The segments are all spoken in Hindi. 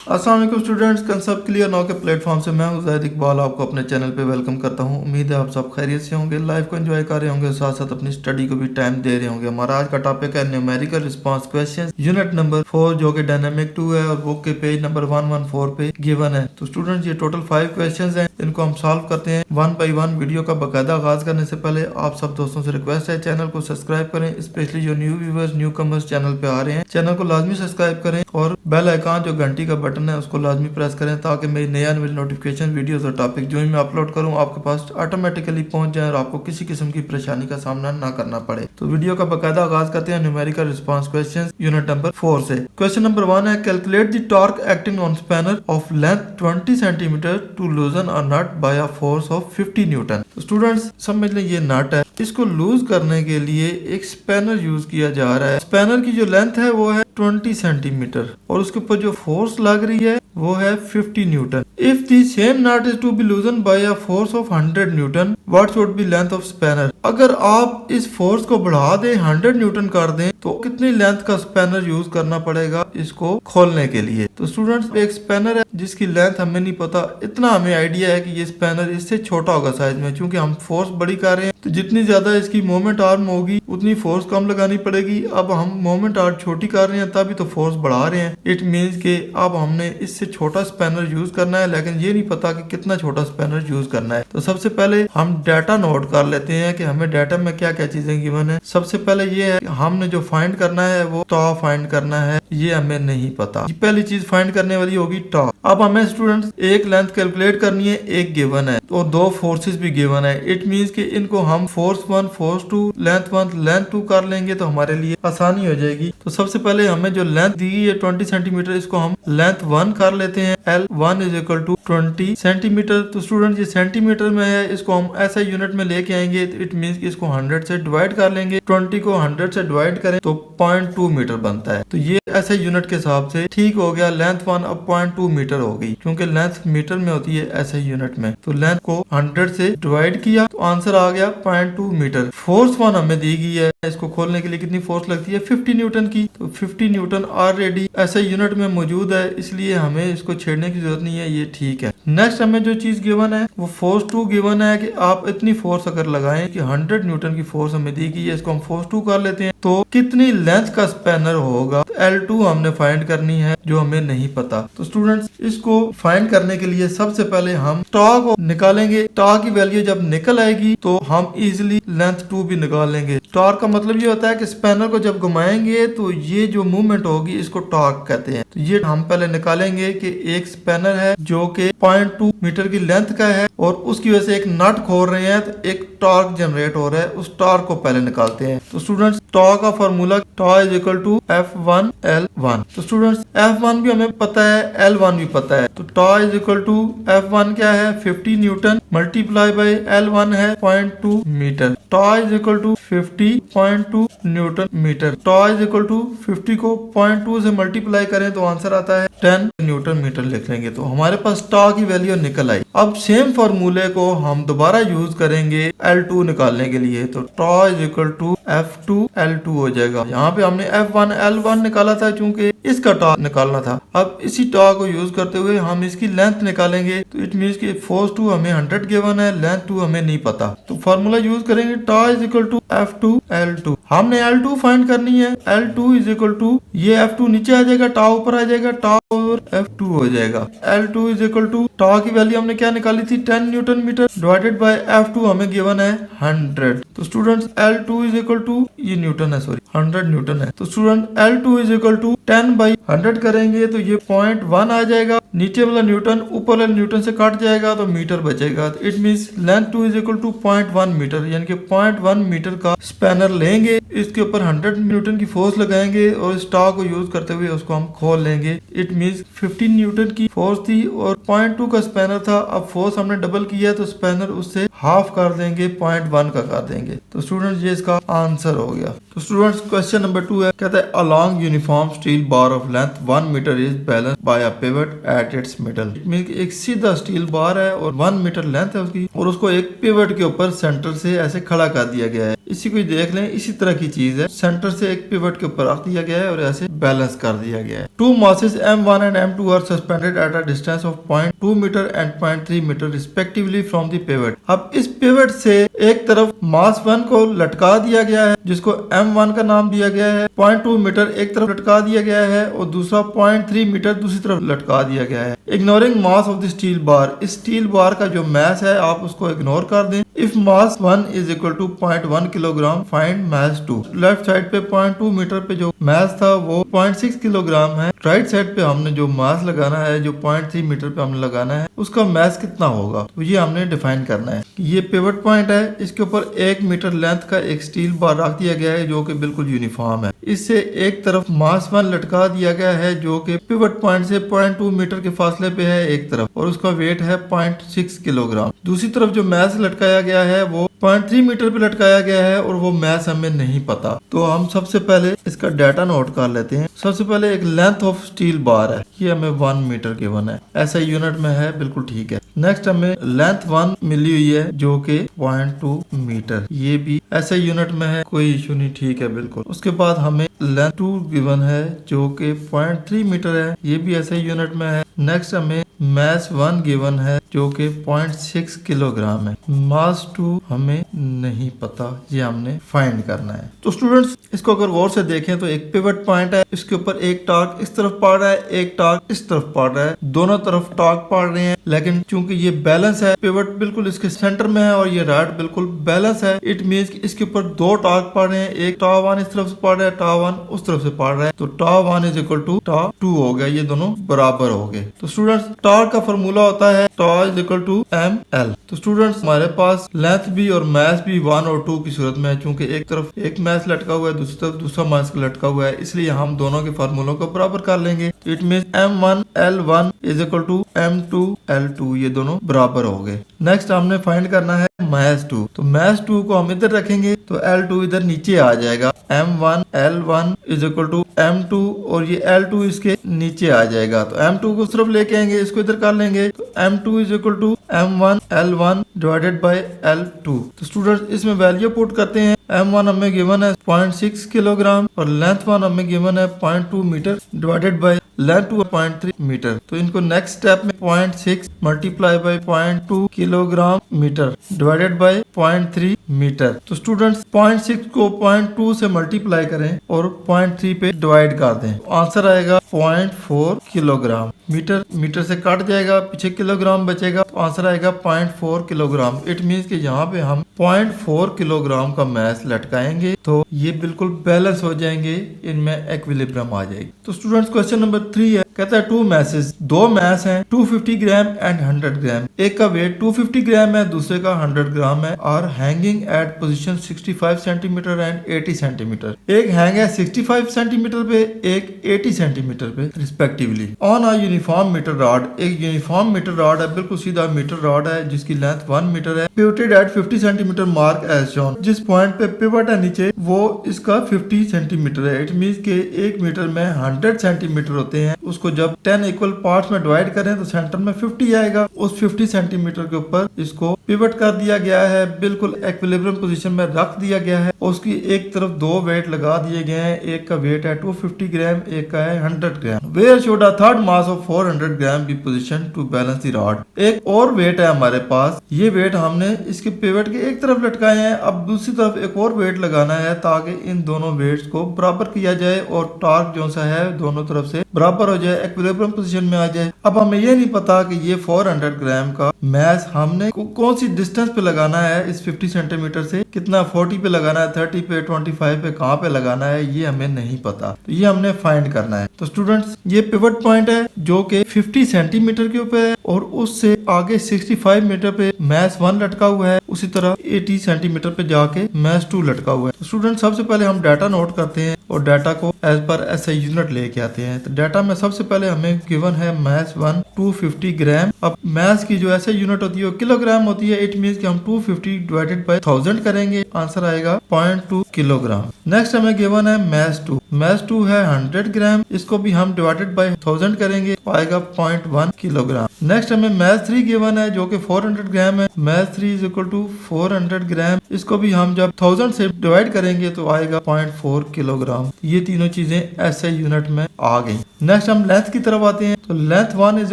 अस्सलाम वालेकुम स्टूडेंट्स, कंसेप्ट क्लियर नाउ के प्लेटफॉर्म से मैं हूं ज़ाहिद इकबाल आपको अपने चैनल पे वेलकम करता हूं। उम्मीद है आप सब खैरियत से होंगे, लाइफ को एंजॉय कर रहे होंगे, साथ साथ अपनी स्टडी को भी टाइम दे रहे होंगे। हमारा आज का टॉपिक है numerical response question, unit number 4 जो कि डायनामिक 2 है और बुक के पेज नंबर 114 पे गिवन है। तो स्टूडेंट्स ये टोटल 5 क्वेश्चन हैं, इनको हम सॉल्व करते हैं वन बाई वन। वीडियो का बाकायदा आगाज करने से पहले आप सब दोस्तों से रिक्वेस्ट है चैनल को सब्सक्राइब करें, स्पेशली जो new viewers new commerce channel पे आ रहे हैं चैनल को लाजमी सब्सक्राइब करें और बेल आइकन जो घंटी का बटन है उसको लाजमी प्रेस करें ताकि मेरी नया नोटिफिकेशन वीडियोस और टॉपिक जो ही मैं अपलोड करूं आपके पास ऑटोमेटिकली पहुंच जाए और आपको किसी किस्म की परेशानी का सामना ना करना पड़े। तो वीडियो का बाकायदा आगाज करते हैं numerical response questions unit number 4 से। क्वेश्चन नंबर 1 है calculate the torque acting on spanner of length 20 centimetre to loosen a nut by a force of 50 newton. तो स्टूडेंट्स समझ लें ये नट है, इसको लूज करने के लिए एक स्पैनर यूज किया जा रहा है। स्पैनर की जो लेंथ है वो है 20 सेंटीमीटर और उसके ऊपर जो फोर्स लग रही है वो है 50 newton. If the same nut is to be loosen by a force of 100 newton what should be length of spanner. अगर आप इस फोर्स को बढ़ा दें 100 न्यूटन कर दें तो कितनी लेंथ का स्पैनर यूज करना पड़ेगा इसको खोलने के लिए। तो स्टूडेंट्स एक स्पैनर है जिसकी लेंथ हमें नहीं पता, इतना हमें आइडिया है कि ये स्पैनर इससे छोटा होगा साइज में, क्योंकि हम फोर्स बड़ी कर रहे हैं तो जितनी ज्यादा इसकी मोमेंट आर्म होगी उतनी फोर्स कम लगानी पड़ेगी। अब हम मोमेंट आर्म छोटी कर रहे हैं तभी तो फोर्स बढ़ा रहे हैं। इट मींस के अब हमने इससे छोटा स्पैनर यूज करना है, लेकिन ये नहीं पता कि कितना छोटा स्पैनर यूज करना है। तो सबसे पहले हम डाटा नोट कर लेते हैं कि हमें डाटा में क्या क्या चीजें गिवन है। सबसे पहले ये है कि हमने जो फाइंड करना है वो टॉ फाइंड करना है, ये हमें नहीं पता। पहली चीज फाइंड करने वाली होगी टॉ। अब हमें स्टूडेंट्स एक लेंथ कैलकुलेट करनी है, एक गिवन है और दो फोर्सेस भी गिवन है। इट मींस कि इनको हम फोर्स 1 फोर्स 2 लेंथ 1 लेंथ 2 कर लेंगे तो हमारे लिए आसानी हो जाएगी। तो सबसे पहले हमें जो लेंथ दी है 20 सेंटीमीटर इसको हम लेंथ 1 कर लेते हैं। L1 is equal to 20 centimetre. तो स्टूडेंट ये सेंटीमीटर में है, इसको हम ऐसा यूनिट में लेके आएंगे। इट मींस कि इसको 100 से डिवाइड कर लेंगे। 20 को 100 से डिवाइड करें तो 0.2 मीटर बनता है। तो ये ऐसे यूनिट के हिसाब से ठीक हो गया। लेंथ 1 अब 0.2 मीटर हो गई, क्योंकि लेंथ मीटर में होती है ऐसे यूनिट में। तो लेंथ को 100 से डिवाइड किया तो आंसर आ गया 0.2 मीटर। फोर्स 1 हमें दी गई है, इसको खोलने के लिए कितनी फोर्स लगती है 50 न्यूटन की। तो 50 न्यूटन ऑलरेडी ऐसे यूनिट में मौजूद है, इसलिए हमें इसको छेड़ने की जरूरत नहीं है, ये ठीक है। नेक्स्ट हमें जो चीज गिवन है वो फोर्स 2 गिवन है कि आप इतनी फोर्स अगर लगाएं कि 100 न्यूटन की फोर्स हमें दी गई है, इसको हम फोर्स 2 कर लेते हैं तो कितनी लेंथ का स्पैनर होगा। तो L2 हमने फाइंड करनी है जो हमें नहीं पता। तो स्टूडेंट्स इसको फाइंड करने के लिए सबसे पहले हम टॉ को निकालेंगे। टॉ की वैल्यू जब निकल आएगी तो हम इजिली लेंथ 2 भी निकाल लेंगे। टॉर्क का मतलब ये होता है कि स्पैनर को जब घुमाएंगे तो ये जो मूवमेंट होगी इसको टॉर्क कहते हैं। तो ये हम पहले निकालेंगे कि एक स्पैनर है जो कि 0.2 मीटर की लेंथ का है और उसकी वजह से एक नट खोल रहे हैं तो एक टॉर्क जनरेट हो रहा है, उस टॉर्क को पहले निकालते हैं। तो स्टूडेंट्स टॉ का formula tau is equal to F1 L1। तो स्टूडेंट्स F1 भी हमें पता है, L1 भी पता है। तो टॉ इज इक्वल टू F1 क्या है 50 न्यूटन मल्टीप्लाई बाई L1 है 0.2 metre. Tau is equal to 50.2 newton metre. Tau is equal to 50 को 0.2 से मल्टीप्लाई करें तो आंसर आता है 10 न्यूटन मीटर लिख लेंगे। तो हमारे पास टॉ की वैल्यू निकल आई। अब सेम फॉर्मूले को हम दोबारा यूज करेंगे L2 निकालने के लिए। तो टॉ is equal to F2 L2 हो जाएगा। यहाँ पे हमने F1 L1 निकाला था क्योंकि इसका टॉ निकालना था। अब इसी टॉ को यूज करते हुए हम इसकी लेंथ निकालेंगे। तो इट मींस कि फोर्स 2 हमें 100 गिवन है, लेंथ 2 हमें नहीं पता। तो फॉर्मूला यूज करेंगे टॉ is equal to F2 L2। हमने L2 फाइंड करनी है। L2 इज इक्वल टू ये F2 नीचे आ जाएगा, टॉ ऊपर आ जाएगा, टॉ और F2 हो जाएगा। L2 इज इक्वल टू टॉ की वैल्यू हमने क्या निकाली थी 10 Newton metre divided bye F2 हमें गिवन है 100। तो students L2 is equal to ये न्यूटन है, सॉरी 100 न्यूटन है। तो student L2 is equal to 10 by 100 करेंगे तो ये 0.1 आ जाएगा। नीचे वाला न्यूटन ऊपर वाले न्यूटन से कट जाएगा तो मीटर बचेगा। तो it means length 2 is equal to 0.1 metre, यानी कि 0.1 मीटर का स्पैनर लेंगे, इसके ऊपर 100 न्यूटन की फोर्स लगाएंगे और इस टॉ को यूज करते हुए उसको हम खोल लेंगे। इट मींस 15 न्यूटन की फोर्स थी और 0.2 का स्पैनर था। अब फोर्स हमने डबल किया तो स्पैनर उससे हाफ कर देंगे, 0.1 का कर देंगे। तो स्टूडेंट्स ये इसका आंसर हो गया। तो स्टूडेंट्स क्वेश्चन नंबर 2 है, कहता है a long uniform steel bar of length 1 metre is balance by a pivot at its middle. It means एक सीधा स्टील बार है और 1 मीटर लेंथ है उसकी और उसको एक पिवट के ऊपर सेंटर से ऐसे खड़ा कर दिया गया है। इसी को देख लें, इसी तरह की चीज है, सेंटर से एक पिवट के ऊपर रख दिया गया है और ऐसे बैलेंस कर दिया गया है। Two masses M1 and M2 are suspended at a distance of 0.2 metre and 0.3 metre respectively from the pivot. अब इस पिवट से एक तरफ मास 1 को लटका दिया गया है जिसको M1 का नाम दिया गया है, 0.2 मीटर एक तरफ लटका दिया गया है और दूसरा 0.3 मीटर दूसरी तरफ लटका दिया गया है। Ignoring mass of the steel bar, इस स्टील बार का जो मास है आप उसको इग्नोर कर दें। If mass 1 is equal to 0.1 kilogram find mass 2। Left side पे 0.2 मीटर पे जो मास था वो 0.6 किलोग्राम है। राइट साइड पे हमने जो मास लगाना है जो 0.3 मीटर पे हमने लगाना है उसका मास कितना होगा तो ये हमने डिफाइन करना है। ये पिवट पॉइंट है, इसके ऊपर 1 मीटर लेंथ का एक स्टील बार रख दिया गया है जो कि बिल्कुल यूनिफॉर्म है। इससे एक तरफ मास 1 लटका दिया गया है जो कि पिवट पॉइंट से 0.2 मीटर के फासले पे है एक तरफ और उसका वेट है 0.6 किलोग्राम। दूसरी तरफ जो मास लटकाया गया है वो 0.3 मीटर पे लटकाया गया है और वो मास हमें नहीं पता। तो हम सबसे पहले इसका डाटा नोट कर लेते हैं। सबसे पहले एक लेंथ ऑफ स्टील बार है, ये हमें 1 मीटर गिवन है, ऐसा यूनिट में है, बिल्कुल ठीक है। नेक्स्ट हमें लेंथ 1 मिली हुई है जो कि 0.2 मीटर, ये भी ऐसा यूनिट में है, कोई इशू नहीं, ठीक है बिल्कुल। उसके बाद हमें लेंथ 2 गिवन है जो कि 0.3 मीटर है, ये भी ऐसे यूनिट में है। नेक्स्ट हमें मास 1 गिवन है जो कि 0.6 किलोग्राम है। मास 2 हमें नहीं पता, ये हमने फाइंड करना है। तो स्टूडेंट्स इसको अगर गौर से देखें तो एक पिवट पॉइंट है, इसके ऊपर एक टार्क इस तरफ पड़ रहा है, एक टार्क इस तरफ पड़ रहा है, दोनों तरफ टार्क पड़ रहे हैं, लेकिन चूंकि ये बैलेंस है, पिवट बिल्कुल इसके सेंटर में है और ये राड बिल्कुल बैलेंस है। इट मींस कि इसके ऊपर दो टार्क पड़ रहे हैं, एक टाव 1 इस तरफ से पड़ रहा है, टाव 1 उस तरफ से पड़ रहा है, तो टाव 1 इज इक्वल टू टाव 2 हो गया, ये दोनों बराबर हो गए। तो स्टूडेंट्स टार्क का फॉर्मूला होता है टाव इज इक्वल टू ML। तो स्टूडेंट्स हमारे पास लेंथ भी और मास भी 1 और 2 की सूरत में है, चूंकि एक तरफ एक मास लटका हुआ है, दूसरी तरफ दूसरा मास लटका हुआ है, इसलिए हम दोनों के फार्मूलों को बराबर कर लेंगे। It means M1 L1 is equal to M2 L2, ये दोनों बराबर हो गए। नेक्स्ट हमने फाइंड करना है मास 2, तो मास 2 को हम इधर रखेंगे तो L2 इधर नीचे आ जाएगा। M1 L1 is equal to M2 और ये L2 इसके नीचे आ जाएगा, तो M2 को सिर्फ लेके आएंगे, इसको इधर कर लेंगे, तो M2 is equal to M1 L1 divided by L2। तो स्टूडेंट्स इसमें वैल्यू पुट करते हैं। M1 हमें गिवन है 0.6 किलोग्राम और लेंथ 1 हमें गिवन है 0.2 metre divided by length 2 0.3 metre. तो इनको नेक्स्ट स्टेप में 0.6 multiply by 0.2 kilogram metre divided by 0.3 metre. तो स्टूडेंट्स 0.6 को 0.2 से मल्टीप्लाई करें और 0.3 पे डिवाइड कर दें, तो आंसर आएगा 0.4 किलोग्राम। मीटर मीटर से कट जाएगा, पीछे किलोग्राम बचेगा, तो आंसर आएगा 0.4 किलोग्राम। इट मींस कि यहाँ पे हम 0.4 किलोग्राम का मास लटकाएंगे तो ये बिल्कुल बैलेंस हो जाएंगे, इनमें इक्विलिब्रियम आ जाएगी। तो स्टूडेंट्स क्वेश्चन नंबर 3 है, कहता है 2 मैसेज, 2 मैस हैं 250 ग्राम एंड 100 ग्राम। एक का वेट 250 ग्राम है, दूसरे का 100 ग्राम है, और hanging at position 65 centimetre and 80 centimetre. एक हैंग है 65 सेंटीमीटर पे, एक 80 सेंटीमीटर पे respectively on a uniform metre rod. एक यूनिफॉर्म मीटर रॉड है, बिल्कुल सीधा मीटर रॉड है जिसकी लेंथ 1 मीटर है, pivoted at 50 centimetre mark as shown. जिस पॉइंट पे पिवट है नीचे वो इसका 50 सेंटीमीटर है। इट मींस के 1 मीटर में 100 सेंटीमीटर होते हैं, उसको जब 10 इक्वल पार्ट्स में डिवाइड करें तो सेंटर में 50 आएगा। उस 50 सेंटीमीटर के ऊपर इसको पिवट कर दिया गया है, बिल्कुल इक्विलिब्रियम पोजीशन में रख दिया गया है। उसकी एक तरफ 2 वेट लगा दिए गए हैं, एक का वेट है 250 ग्राम, एक का है 100 gram. Where should a third mass of 400 gram be position to balance the rod. एक और वेट है हमारे पास, ये वेट हमने इसके पिवट के एक तरफ लटकाए हैं, अब दूसरी तरफ एक और वेट लगाना है ताकि इन दोनों वेट्स को बराबर किया जाए और टार्क जो सा है दोनों तरफ से बराबर हो जाए, इक्विलिब्रियम पोजीशन में आ जाए। अब हमें ये नहीं पता कि ये 400 ग्राम का मास हमने कौन सी डिस्टेंस पे लगाना है, इस 50 सेंटीमीटर से कितना 40 पे लगाना है, 30 पे, 25 पे, कहाँ पे लगाना है ये हमें नहीं पता, तो ये हमने फाइंड करना है। तो स्टूडेंट्स ये पिवट पॉइंट है जो कि 50 सेंटीमीटर के ऊपर है और उससे आगे 65 मीटर पे मास 1 लटका हुआ है, उसी तरह 80 सेंटीमीटर पे जाके मास 2 लटका हुआ है। तो स्टूडेंट सबसे पहले हम डाटा नोट करते हैं और डाटा को एज पर ऐसे यूनिट लेके आते हैं। तो डाटा में सबसे पहले हमें गिवन है मास 1 250 ग्राम। अब मास की जो ऐसे यूनिट होती है वो किलोग्राम होती होती है, इट मीन कि हम 250 डिवाइडेड बाय 1000 करेंगे, आंसर आएगा 0.2 किलोग्राम। नेक्स्ट हमें गिवन है मैस 2। मैस 2 है 100 ग्राम, इसको भी हम डिवाइडेड बाय 1000 करेंगे तो आएगा 0.1 किलोग्राम। नेक्स्ट हमें मैस 3 गिवन है जो कि 400 ग्राम है। मैस 3 इज इक्वल टू 400 ग्राम, इसको भी हम जब 1000 से डिवाइड करेंगे तो आएगा 0.4 किलोग्राम। ये तीनों चीजें ऐसे यूनिट में आ गई। नेक्स्ट हम लेंथ की तरफ आते हैं, तो length 1 is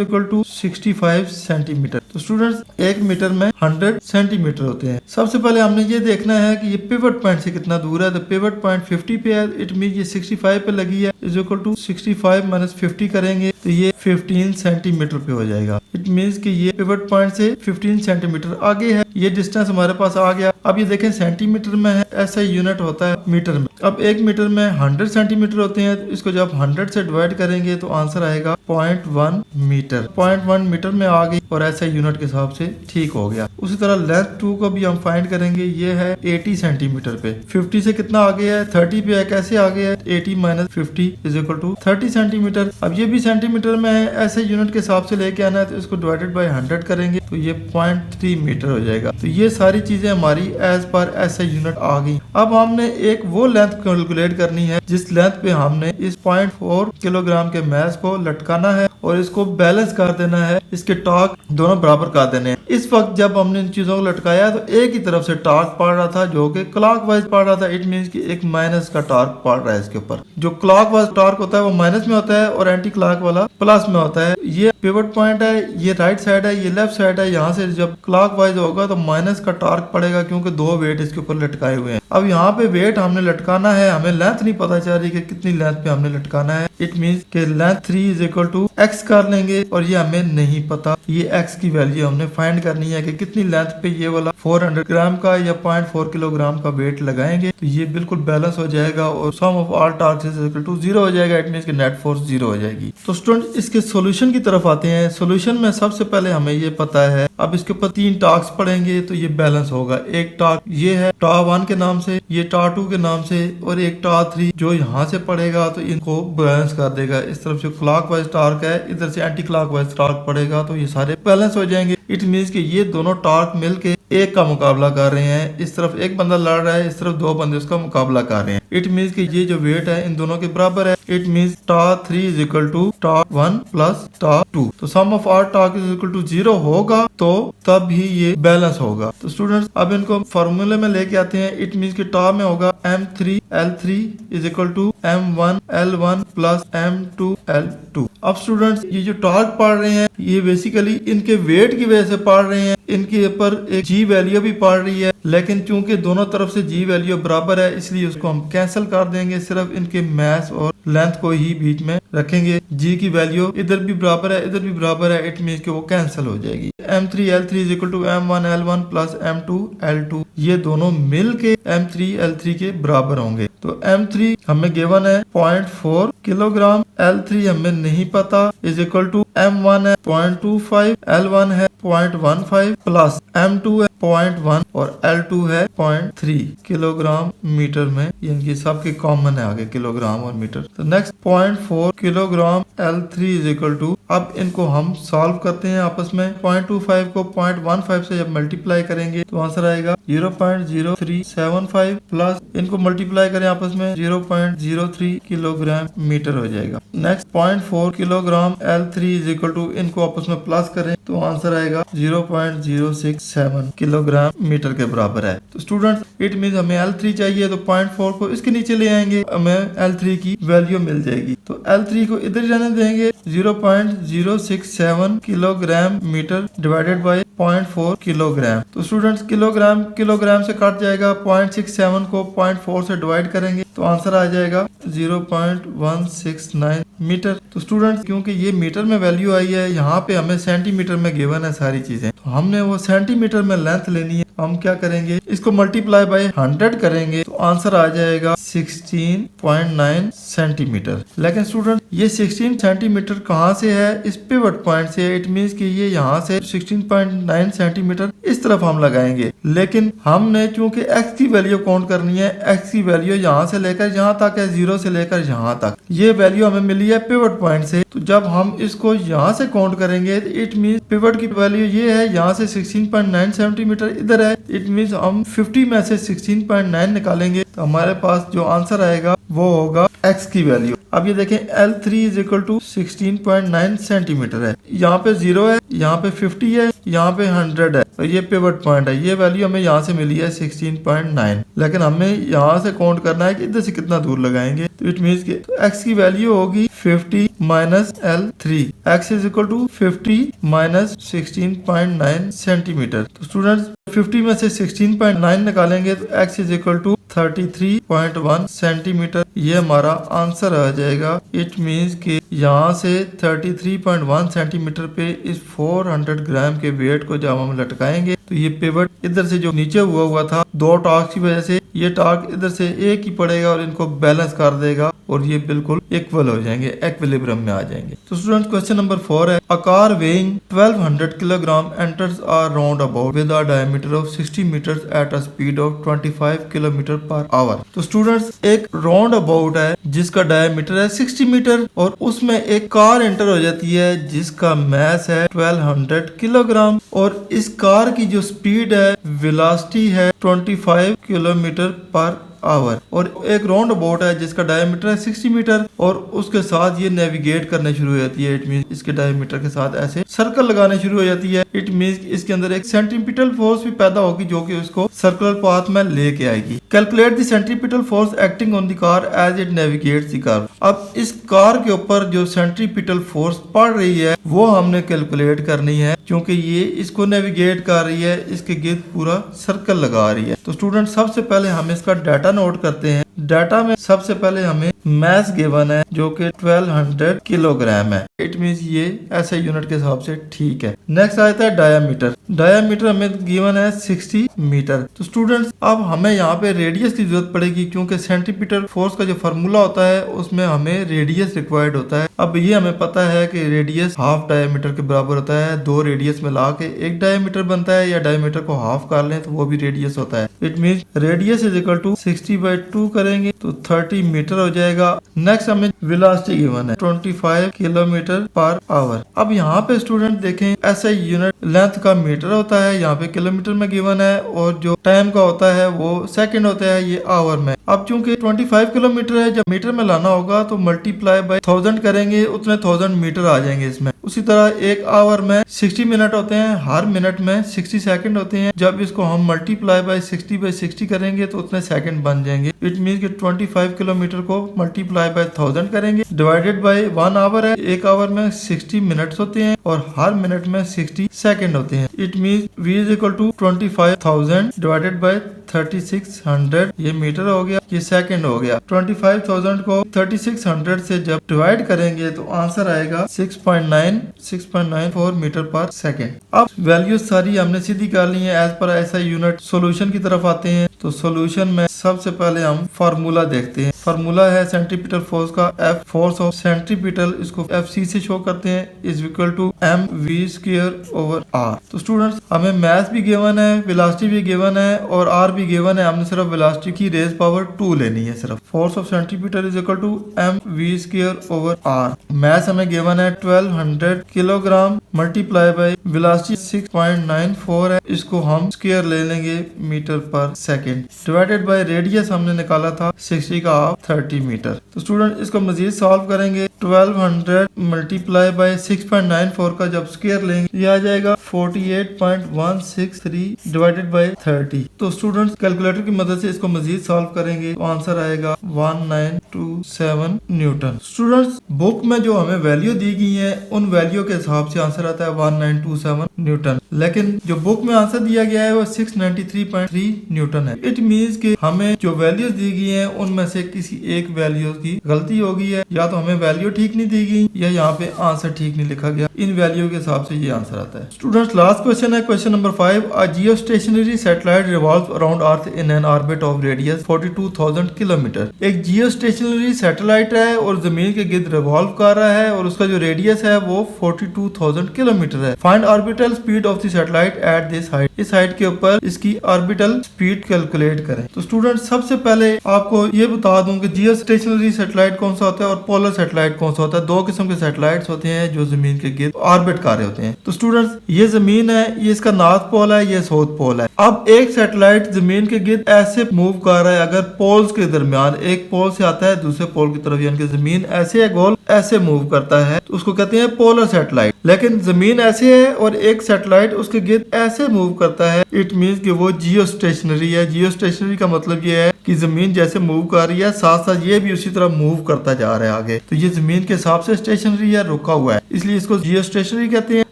equal to 65 centimetre. तो स्टूडेंट्स 1 मीटर में 100 सेंटीमीटर होते हैं। सबसे पहले हमने ये देखना है कि ये पिवट पॉइंट से कितना दूर है। तो पिवट पॉइंट 50 पे है, इट मीन ये 65 पे लगी है, इज इक्वल टू 65 माइनस 50 करेंगे तो ये 15 सेंटीमीटर पे हो जाएगा। इट मीन्स कि ये पिवट पॉइंट से 15 सेंटीमीटर आगे है। ये डिस्टेंस हमारे पास आ गया। अब ये देखें सेंटीमीटर में है, ऐसा यूनिट होता है मीटर में। अब 1 मीटर में 100 सेंटीमीटर होते हैं, तो इसको जब 100 से डिवाइड करेंगे तो आंसर आएगा 0.1 मीटर। 0.1 मीटर में आ गई और ऐसे यूनिट के हिसाब से ठीक हो गया। उसी तरह लेंथ 2 को भी हम फाइंड करेंगे, ये है 80 सेंटीमीटर पे। 50 से कितना आगे है, 30 पे है, कैसे आगे है, 80 minus 50 is equal to 30 centimetre. अब ये भी सेंटीमीटर में है, ऐसे यूनिट के हिसाब से लेके आना है, तो इसको डिवाइडेड बाय 100 करेंगे तो ये 0.3 मीटर हो जाएगा। तो ये सारी चीजें हमारी एज पर ऐसे यूनिट आ गई। अब हमने एक वो लेंथ कैलकुलेट करनी है जिस लेंथ पे हमने इस 0.4 किलोग्राम के मैस को लटकाना है और इसको बैलेंस कर देना है, इसके टॉर्क दोनों बराबर कर देने हैं। इस वक्त जब हमने इन चीजों को लटकाया तो एक ही तरफ से टॉर्क पड़ रहा था जो कि क्लॉकवाइज पड़ रहा था। इट मींस कि एक माइनस का टॉर्क पड़ रहा है इसके ऊपर। जो क्लॉकवाइज टॉर्क होता है वो माइनस में होता है और एंटी क्लॉक वाला प्लस में होता है। ये पिवट पॉइंट है, ये राइट साइड है, ये लेफ्ट साइड है। यहाँ से जब क्लॉकवाइज होगा तो माइनस का टॉर्क पड़ेगा क्योंकि 2 वेट इसके ऊपर लटकाए हुए हैं। अब यहाँ पे वेट हमने लटकाना है, हमें लेंथ नहीं पता चल रही कि कितनी लेंथ पे हमने लटकाना है। इट मींस कि length 3 is equal to x कर लेंगे और ये हमें नहीं पता। ये x की वैल्यू हमने फाइंड करनी है कि कितनी लेंथ पे ये वाला 400 ग्राम का या 0.4 किलोग्राम का वेट लगाएंगे तो ये बिल्कुल बैलेंस हो जाएगा और sum of all torque is equal to 0 हो जाएगा। इट मींस कि नेट फोर्स 0 हो जाएगी। तो स्टूडेंट इसके सॉल्यूशन की तरफ आते हैं। सॉल्यूशन में सबसे पहले हमें ये पता है, अब इसके ऊपर 3 टॉर्क्स पड़ेंगे तो ये बैलेंस होगा। एक टॉर्क ये है टॉर्क 1 के नाम से, ये टॉर्क 2 के नाम से और एक टॉर्क 3 जो यहाँ से पड़ेगा तो इनको बैलेंस कर देगा। इस तरफ से क्लॉकवाइज टॉर्क है, इधर से एंटी क्लॉकवाइज टॉर्क पड़ेगा तो ये सारे बैलेंस हो जाएंगे। इट मींस कि ये दोनों टॉर्क मिलके एक का मुकाबला कर रहे हैं। इस तरफ एक बंदा लड़ रहा है, इस तरफ 2 बंदे उसका मुकाबला कर रहे हैं। इट मींस कि ये जो वेट है इन दोनों के बराबर है। It means torque 3 is equal to torque 1 plus torque 2। तो sum of all torque is equal to 0 होगा तो तब ही ये बैलेंस होगा। तो स्टूडेंट्स अब इनको फॉर्मूले में लेके आते हैं। इट मींस कि टॉर्क में होगा M3L3 is equal to M1L1 plus M2L2। अब स्टूडेंट्स ये जो टॉर्क पढ़ रहे हैं ये बेसिकली इनके वेट की वजह से पढ़ रहे हैं। इनके ऊपर एक जी वैल्यू भी पड़ रही है, लेकिन चूंकि दोनों तरफ से जी वैल्यू बराबर है इसलिए उसको हम कैंसिल कर देंगे। सिर्फ इनके मैस और लेंथ को ही बीच में रखेंगे। जी की वैल्यू इधर भी बराबर है, इधर भी बराबर है। इट मींस कि वो कैंसिल हो जाएगी। M3L3 is equal to M1L1 plus M2L2। ये दोनों मिल के M3L3 के बराबर होंगे। तो M3 हमें गिवन है 0.4 किलोग्राम, L3 हमें नहीं पता, इज इक्वल टू M1 है 0.25, L1 है 0.15 प्लस M2 है 0.1 और L2 है 0.3 किलोग्राम मीटर में। इनकी सबके कॉमन है आगे किलोग्राम और मीटर। तो next 0.4 kilogram L3 is equal to, अब इनको हम सॉल्व करते हैं आपस में। 0.25 को 0.15 से जब मल्टीप्लाई करेंगे तो आंसर आएगा 0.0375 प्लस इनको मल्टीप्लाई करें आपस में 0.03 किलोग्राम मीटर हो जाएगा। Next 0.4 kilogram L3 is equal to, इनको आपस में प्लस करें तो आंसर आएगा 0.067 किलोग्राम मीटर के बराबर है। तो स्टूडेंट्स इट मींस हमें L3 चाहिए तो 0.4 को इसके नीचे ले आएंगे, हमें L3 की वैल्यू मिल जाएगी। तो L3 को इधर जाने देंगे, 0.067 kilogram metre divided by 0.4 kilogram. तो स्टूडेंट्स किलोग्राम से कट जाएगा। 0.67 को 0.4 से डिवाइड करेंगे तो आंसर आ जाएगा 0.169 मीटर। तो स्टूडेंट्स क्योंकि ये मीटर में वैल्यू आई है, यहाँ पे हमें सेंटीमीटर में गिवन है सारी चीजें, तो हमने वो सेंटीमीटर में लेंथ लेनी है। हम क्या करेंगे, इसको मल्टीप्लाई बाय 100 करेंगे तो आंसर आ जाएगा 16.9 सेंटीमीटर। लेकिन स्टूडेंट ये 16 सेंटीमीटर कहाँ से है? इस पिवट पॉइंट से। इट मींस कि ये यहाँ से 16.9 सेंटीमीटर इस तरफ हम लगाएंगे, लेकिन हमने चूंकि x की वैल्यू काउंट करनी है, x की वैल्यू यहाँ से लेकर यहाँ तक है, 0 से लेकर यहाँ तक। ये वैल्यू हमें मिली है पिवट पॉइंट से। तो जब हम इसको यहाँ से काउंट करेंगे, इट मींस पिवट की वैल्यू ये है, यहाँ से 16.9 सेंटीमीटर इधर है। इट मींस हम 50 में से 16.9 निकालेंगे तो हमारे पास जो आंसर आएगा वो होगा x की वैल्यू। अब ये देखें L3 is equal to 16.9 centimetre है। यहाँ पे 0 है, यहाँ पे 50 है, यहाँ पे 100 है, तो ये पिवट पॉइंट है। ये वैल्यू हमें यहाँ से मिली है 16.9, लेकिन हमें यहाँ से काउंट करना है कि इधर से कितना दूर लगाएंगे। तो इट मीन्स कि x की वैल्यू होगी 50 minus L3। x is equal to 50 minus 16.9 centimetre. तो स्टूडेंट्स 50 में से 16.9 निकालेंगे तो x is equal to 33.1 centimetre. ये हमारा आंसर आ जाएगा। इट मींस कि यहाँ से 33.1 सेंटीमीटर पे इस 400 ग्राम के वेट को जब हम लटकाएंगे तो ये पिवट इधर से जो नीचे हुआ था, दो टार्क की वजह से ये टार्क इधर से एक ही पड़ेगा और इनको बैलेंस कर देगा और ये बिल्कुल इक्वल हो जाएंगे, इक्विलिब्रियम में आ जाएंगे। तो स्टूडेंट क्वेश्चन नंबर 4 है, a car weighing 1200 kilogram enters a roundabout with a diameter of 60 metres at a speed of 25 kilometre per hour. तो स्टूडेंट्स एक राउंड अबाउट है जिसका डायमीटर है 60 मीटर और उसमें एक कार एंटर हो जाती है जिसका मैस है 1200 किलोग्राम और इस कार की जो स्पीड है, वेलोसिटी है 25 किलोमीटर पर आवर और एक राउंड अबाउट है जिसका डायमीटर है 60 मीटर और उसके साथ ये नेविगेट करने शुरू हो जाती है। इट मींस इसके डायमीटर के साथ ऐसे सर्कल लगाने शुरू हो जाती है। इट मींस इसके अंदर एक सेंट्रीपिटल फोर्स भी पैदा होगी जो कि उसको सर्कुलर पाथ में लेके आएगी। Calculate the centripetal force acting on the car as it navigates the car. अब इस कार के ऊपर जो सेंट्रीपिटल फोर्स पड़ रही है वो हमने कैलकुलेट करनी है क्योंकि ये इसको नेविगेट कर रही है, इसके गिर्द पूरा सर्कल लगा रही है। तो स्टूडेंट सबसे पहले हम इसका डाटा नोट करते हैं। डाटा में सबसे पहले हमें मैस गिवन है जो कि 1200 किलोग्राम है। इट मींस ये ऐसे यूनिट के हिसाब से ठीक है। नेक्स्ट आता है डायामीटर। डायामीटर हमें गिवन है 60 मीटर। तो स्टूडेंट्स अब हमें यहाँ पे रेडियस की जरूरत पड़ेगी क्योंकि सेंट्रीपिटल फोर्स का जो फार्मूला होता है उसमें हमें रेडियस रिक्वायर्ड होता है। अब ये हमें पता है कि रेडियस हाफ डायामीटर के बराबर होता है। दो रेडियस मिला के एक डायामीटर बनता है या डायामीटर को हाफ कर लें तो वो भी रेडियस होता है। It means radius is equal to 60/2 करेंगे तो 30 मीटर हो जाएगा। नेक्स्ट हमें वेलोसिटी गिवन है 25 किलोमीटर पर आवर। अब यहाँ पे स्टूडेंट देखें ऐसा यूनिट लेंथ का मीटर होता है, यहाँ पे किलोमीटर में गिवन है और जो टाइम का होता है वो सेकंड होता है, ये आवर में। अब चूंकि 25 किलोमीटर है, जब मीटर में लाना होगा तो मल्टीप्लाई बाय 1000 करेंगे, उतने 1000 मीटर आ जाएंगे इसमें। उसी तरह एक आवर में 60 मिनट होते हैं, हर मिनट में 60 सेकंड होते हैं। जब इसको हम मल्टीप्लाई बाय 60/60 करेंगे तो उतने सेकंड बन जाएंगे। इट मींस कि 25 किलोमीटर को मल्टीप्लाई बाय 1000 करेंगे डिवाइडेड बाय 1 आवर है। एक आवर में 60 मिनट्स होते हैं और हर मिनट में 60 सेकंड होते हैं। It means v is equal to 25,000 divided by 3600, ये मीटर हो गया, ये सेकंड हो गया। 25,000 को 3600 से जब डिवाइड करेंगे तो आंसर आएगा 6.94 मीटर पर सेकंड। अब वैल्यू सारी हमने सीधी कर ली है एज पर ऐसा यूनिट। सॉल्यूशन की तरफ आते हैं तो सॉल्यूशन में सबसे पहले हम फार्मूला देखते हैं। फार्मूला है सेंट्रीपिटल फोर्स का, F फोर्स ऑफ सेंट्रीपिटल, इसको FC से शो करते हैं, इज इक्वल टू mv²/r। तो स्टूडेंट्स हमें मैथ भी गिवन है, वेलोसिटी भी गिवन है और r भी गिवन है। हमने सिर्फ वेलोसिटी की रेज पावर 2 लेनी है सिर्फ। Force of centripetal is equal to mv²/r। Math हमें गिवन है 1200 किलोग्राम मल्टीप्लाई बाय वेलोसिटी 6.94 है, इसको हम स्क्वायर ले लेंगे metre per second divided by radius हमने निकाला था 60 का हाफ 30 मीटर। तो स्टूडेंट इसको मजीद सॉल्व करेंगे। 1200 मल्टीप्लाई बाय 6.94 का जब स्क्वायर लेंगे ये आ जाएगा 48.163 डिवाइडेड बाय 30। तो स्टूडेंट्स कैलकुलेटर की मदद से इसको मजीद सॉल्व करेंगे तो आंसर आएगा 1927 न्यूटन। स्टूडेंट्स बुक में जो हमें वैल्यू दी गई है उन वैल्यू के हिसाब से आंसर आता है 1927 न्यूटन। लेकिन जो बुक में आंसर दिया गया है वो 693.3 न्यूटन है। इट मीन्स कि हमें जो वैल्यूज दी गई हैं उनमें से किसी एक वैल्यू की गलती हो गई है, या तो हमें वैल्यू ठीक नहीं दी गई या यहाँ पे आंसर ठीक नहीं लिखा गया। इन वैल्यू के हिसाब से ये आंसर आता है। स्टूडेंट्स लास्ट क्वेश्चन है, question number 5। A geostationary satellite revolves around earth in an orbit of radius 42,000 kilometre. एक जियोस्टेशनरी सैटेलाइट है और जमीन के गिर्द रिवॉल्व कर रहा है और उसका जो रेडियस है वो 42,000 किलोमीटर है। Find orbital speed of the satellite at this height. इस हाइट के ऊपर इसकी ऑर्बिटल स्पीड कैलकुलेट करें। तो स्टूडेंट सबसे पहले आपको ये बता दूं कि जियोस्टेशनरी सैटेलाइट कौन सा होता है और पोलर सैटेलाइट कौन सा होता है। दो किस्म के सैटेलाइट्स होते हैं जो जमीन के गिर्द ऑर्बिट कर रहे होते हैं। तो स्टूडेंट्स ये जमीन है, ये इसका नॉर्थ पोल है, ये साउथ पोल है। अब एक सैटेलाइट जमीन के गिर्द ऐसे मूव कर रहा है, अगर पोल्स के दरमियान एक पोल से आता है दूसरे पोल की तरफ, यानी कि जमीन ऐसे है गोल ऐसे मूव करता है तो उसको कहते हैं पोलर सैटेलाइट। लेकिन जमीन ऐसे है और एक सैटेलाइट उसके गिर्द ऐसे मूव करता है, इट मींस कि वो जियो स्टेशनरी है। जियो स्टेशनरी का मतलब ये है कि जमीन जैसे मूव कर रही है साथ साथ ये भी उसी तरह मूव करता जा रहा है आगे। तो ये जमीन के हिसाब से स्टेशनरी है, रुका हुआ है, इसलिए इसको जियो स्टेशनरी कहते हैं,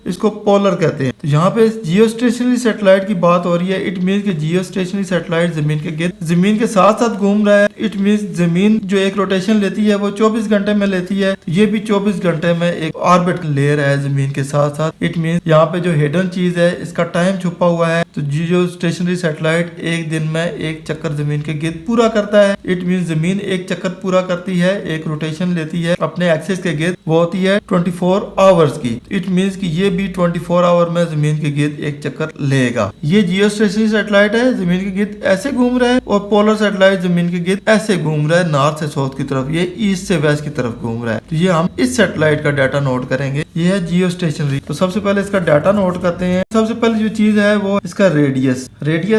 इसको पोलर कहते हैं। तो यहाँ पे जियो स्टेशनरी सैटेलाइट की बात हो रही है। इट मीन्स कि जियो स्टेशनरी सैटेलाइट जमीन के गिर्द जमीन के साथ साथ घूम रहा है। इट मीन्स जमीन जो एक रोटेशन लेती है वो 24 घंटे में लेती है, तो ये भी 24 घंटे में एक ऑर्बिट ले रहा है जमीन के साथ साथ। इट मीन्स यहाँ पे जो हिडन चीज है इसका टाइम छुपा हुआ है। तो जियो स्टेशनरी सैटेलाइट एक दिन में एक चक्कर जमीन के गिर्द पूरा करता है। इट मीन्स जमीन एक चक्कर पूरा करती है, एक रोटेशन लेती है अपने एक्सिस के गिर्द, वो होती है 24 आवर्स की। इट मीन्स कि ये भी 24 आवर में जमीन के गिर्द एक चक्कर लेगा। ये जियो स्टेशनरी सैटेलाइट है, जमीन के गिर्द ऐसे घूम रहा है, और पोलर सैटेलाइट जमीन के गिर्द ऐसे घूम रहा है, नॉर्थ से साउथ की तरफ, ये ईस्ट से वेस्ट की तरफ घूम रहा है। तो ये हम इस सैटेलाइट का डाटा नोट करेंगे। ये है जियो स्टेशनरी। तो सबसे पहले इसका डाटा नोट करते हैं। सबसे पहले जो चीज है वो इसका रेडियस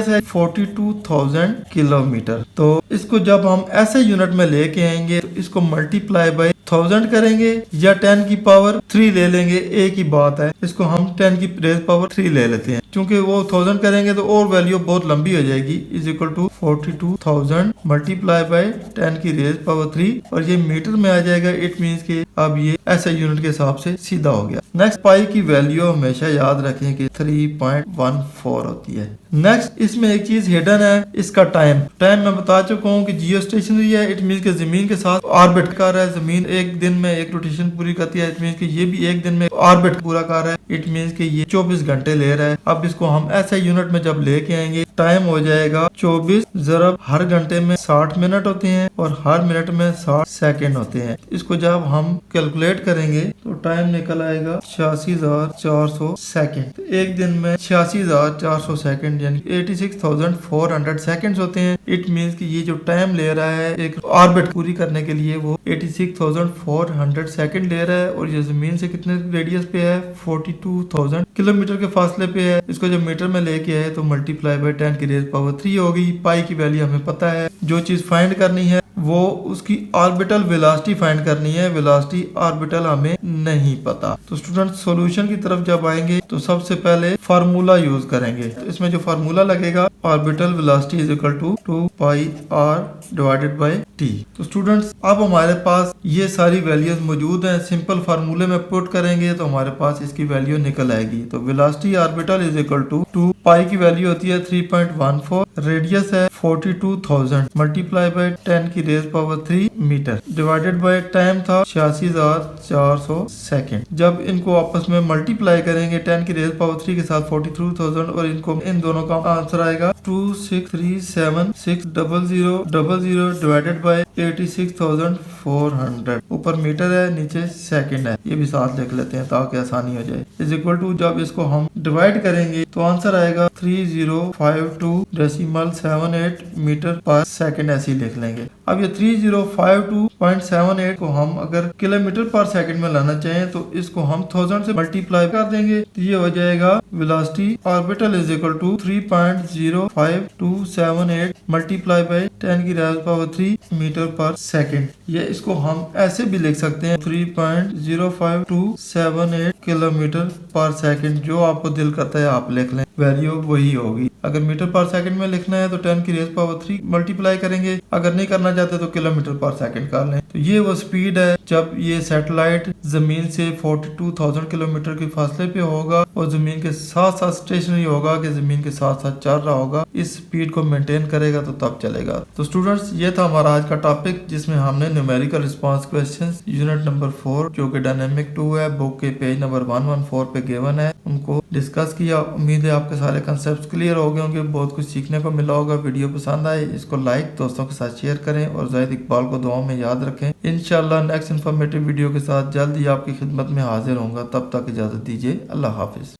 है 42,000 किलोमीटर। तो इसको जब हम ऐसे यूनिट में लेके आएंगे तो इसको मल्टीप्लाई बाय 1000 करेंगे या 10 की पावर 3 ले लेंगे, एक ही बात है। इसको हम 10 की रेज पावर 3 ले लेते हैं, क्योंकि वो 1000 करेंगे तो और वैल्यू बहुत लंबी हो जाएगी। Is equal to 42,000 multiply by 10 की रेज पावर 3, और ये मीटर में आ जाएगा। इट मीन्स कि अब ये ऐसे यूनिट के हिसाब से सीधा हो गया। नेक्स्ट पाई की वैल्यू हमेशा याद रखें कि 3.14 होती है। नेक्स्ट इसमें एक चीज हिडन है, इसका टाइम मैं बता चुका हूँ कि जियो स्टेशनरी है। इट मीन्स कि जमीन के साथ ऑर्बिट कर रहा है, जमीन एक दिन में एक रोटेशन पूरी करती है। इट मीन्स कि ये भी एक दिन में ऑर्बिट पूरा कर रहा है। इट मीन्स कि ये 24 घंटे ले रहा है। अब इसको हम ऐसे यूनिट में जब लेके आएंगे, टाइम हो जाएगा 24 ज़रब हर घंटे में 60 मिनट होते हैं और हर मिनट में 60 सेकंड होते हैं। इसको जब हम कैलकुलेट करेंगे तो टाइम निकल आएगा 86,400 सेकंड। तो एक दिन में 86,400 सेकंड यानी 86,400 सेकंड्स होते हैं। इट मीन्स कि ये जो टाइम ले रहा है एक ऑर्बिट पूरी करने के लिए वो 86,400 सेकंड ले रहा है, और ये जमीन से कितने रेडियस पे है, 42,000 किलोमीटर के फासले पे है। इसको जब मीटर में लेके आए तो मल्टीप्लाई बाय 10 की रेज पावर 3 होगी। पाई की वैल्यू हमें पता है। जो चीज फाइंड करनी है वो उसकी ऑर्बिटल वेलोसिटी फाइंड करनी है। वेलोसिटी ऑर्बिटल हमें नहीं पता। तो स्टूडेंट सॉल्यूशन की तरफ जब आएंगे तो सबसे पहले फार्मूला यूज करेंगे। तो इसमें जो फार्मूला लगेगा, orbital velocity is equal to 2πr divided by t। तो स्टूडेंट्स अब हमारे पास ये सारी वैल्यूज मौजूद हैं। सिंपल फार्मूले में पुट करेंगे तो हमारे पास इसकी वैल्यू निकल आएगी। तो velocity orbital is equal to 2 pi की वैल्यू होती है 3.14, रेडियस है 42,000 मल्टीप्लाई बाय 10 की raise power 3 metre divided by time था 86,400 सेकंड। जब इनको आपस में मल्टीप्लाई करेंगे 10 की रेज पावर 3 के साथ 42,000 और इनको इन दोनों का आंसर आएगा 263760000 डिवाइडेड बाय 86,400। ऊपर मीटर है, नीचे सेकंड है, ये भी साथ लिख लेते हैं ताकि आसानी हो जाए। इज इक्वल टू जब इसको हम डिवाइड करेंगे तो आंसर आएगा 3052.78 मीटर पर सेकंड, ऐसे ही लिख लेंगे। अब ये 3052.78 को हम अगर किलोमीटर पर सेकंड में लाना चाहें तो इसको हम 1000 से मल्टीप्लाई कर देंगे तो ये हो जाएगा velocity orbital is equal to 3.05278 multiply by 10 की raise power 3 metre per second. ये इसको हम ऐसे भी लिख सकते हैं 3.05278 किलोमीटर पर सेकंड। जो आपको दिल करता है आप लिख लें, वैल्यू वही होगी। अगर मीटर पर सेकंड में लिखना है तो 10 की रेज पावर 3 मल्टीप्लाई करेंगे। अगर नहीं करना चाहते तो किलोमीटर पर सेकंड कर लें। तो ये वो स्पीड है जब ये सैटेलाइट जमीन से 42,000 किलोमीटर के फासले पे होगा और जमीन के साथ साथ स्टेशनरी होगा कि जमीन के साथ साथ चल रहा होगा, इस स्पीड को मेंटेन करेगा तो तब चलेगा। तो स्टूडेंट्स, ये था हमारा आज का टॉपिक जिसमें हमने numerical response questions unit number 4 जो कि डायनेमिक 2 है, बुक के पेज नंबर 114 पे गिवन है, उनको डिस्कस किया। उम्मीद है आपके सारे कंसेप्ट क्लियर हो गए होंगे, बहुत कुछ सीखने को मिला होगा। वीडियो पसंद आए इसको लाइक, दोस्तों के साथ शेयर करें और ज़ाहिद इकबाल को दुआ में याद रखें। इंशाल्लाह नेक्स्ट इन्फॉर्मेटिव वीडियो के साथ जल्द ही आपकी खिदमत में हाजिर होऊंगा। तब तक इजाज़त दीजिए। अल्लाह हाफिज़।